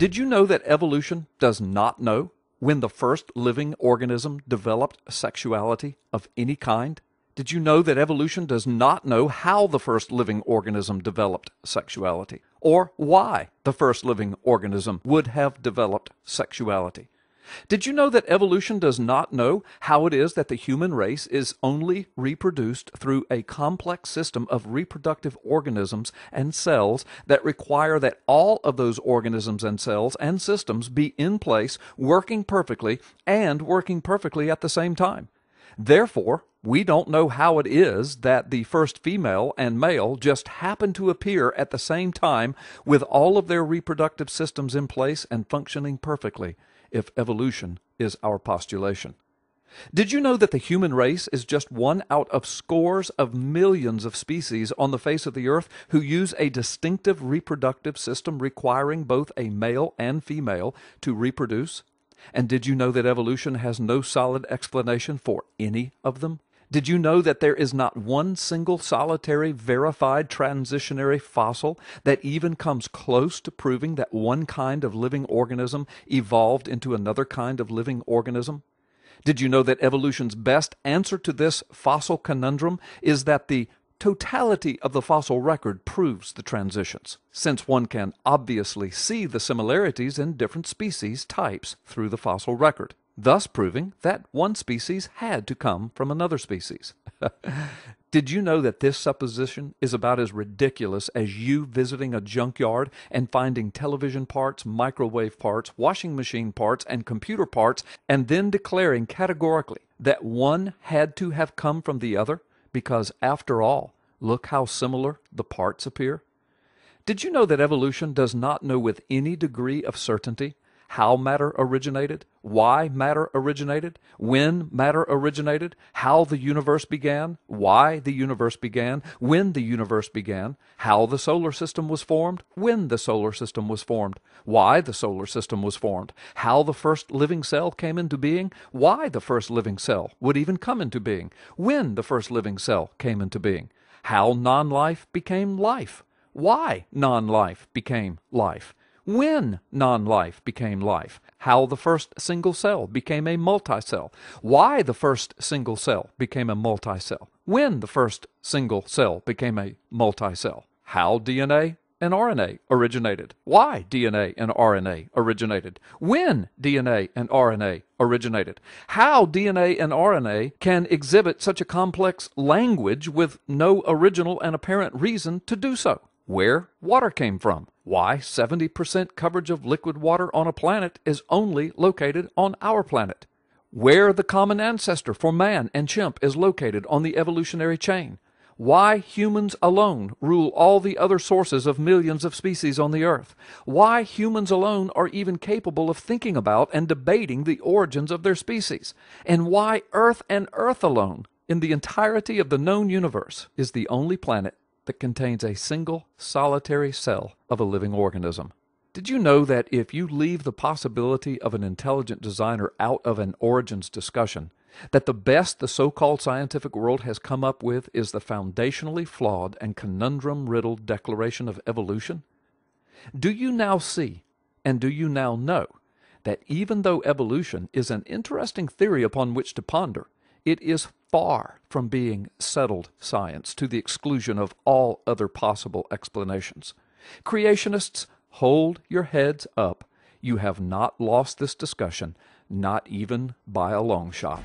Did you know that evolution does not know when the first living organism developed sexuality of any kind? Did you know that evolution does not know how the first living organism developed sexuality, or why the first living organism would have developed sexuality? Did you know that evolution does not know how it is that the human race is only reproduced through a complex system of reproductive organisms and cells that require that all of those organisms and cells and systems be in place, working perfectly at the same time? Therefore, we don't know how it is that the first female and male just happen to appear at the same time with all of their reproductive systems in place and functioning perfectly, if evolution is our postulation. Did you know that the human race is just one out of scores of millions of species on the face of the earth who use a distinctive reproductive system requiring both a male and female to reproduce? And did you know that evolution has no solid explanation for any of them? Did you know that there is not one single solitary verified transitionary fossil that even comes close to proving that one kind of living organism evolved into another kind of living organism? Did you know that evolution's best answer to this fossil conundrum is that the totality of the fossil record proves the transitions, since one can obviously see the similarities in different species types through the fossil record, thus proving that one species had to come from another species? Did you know that this supposition is about as ridiculous as you visiting a junkyard and finding television parts, microwave parts, washing machine parts, and computer parts, and then declaring categorically that one had to have come from the other? Because after all, look how similar the parts appear. Did you know that evolution does not know with any degree of certainty how matter originated, why matter originated, when matter originated, how the universe began, why the universe began, when the universe began, how the solar system was formed, when the solar system was formed, why the solar system was formed, how the first living cell came into being, why the first living cell would even come into being, when the first living cell came into being, how non-life became life, why non-life became life, when non-life became life, how the first single cell became a multicell, why the first single cell became a multicell, when the first single cell became a multicell, how DNA and RNA originated, why DNA and RNA originated, when DNA and RNA originated, how DNA and RNA can exhibit such a complex language with no original and apparent reason to do so, where water came from, why 70% coverage of liquid water on a planet is only located on our planet, where the common ancestor for man and chimp is located on the evolutionary chain, why humans alone rule all the other sources of millions of species on the earth, why humans alone are even capable of thinking about and debating the origins of their species, and why Earth and Earth alone in the entirety of the known universe is the only planet that contains a single solitary cell of a living organism. Did you know that if you leave the possibility of an intelligent designer out of an origins discussion, that the best the so-called scientific world has come up with is the foundationally flawed and conundrum-riddled declaration of evolution? Do you now see, and do you now know, that even though evolution is an interesting theory upon which to ponder, it is far from being settled science to the exclusion of all other possible explanations? Creationists, hold your heads up. You have not lost this discussion, not even by a long shot.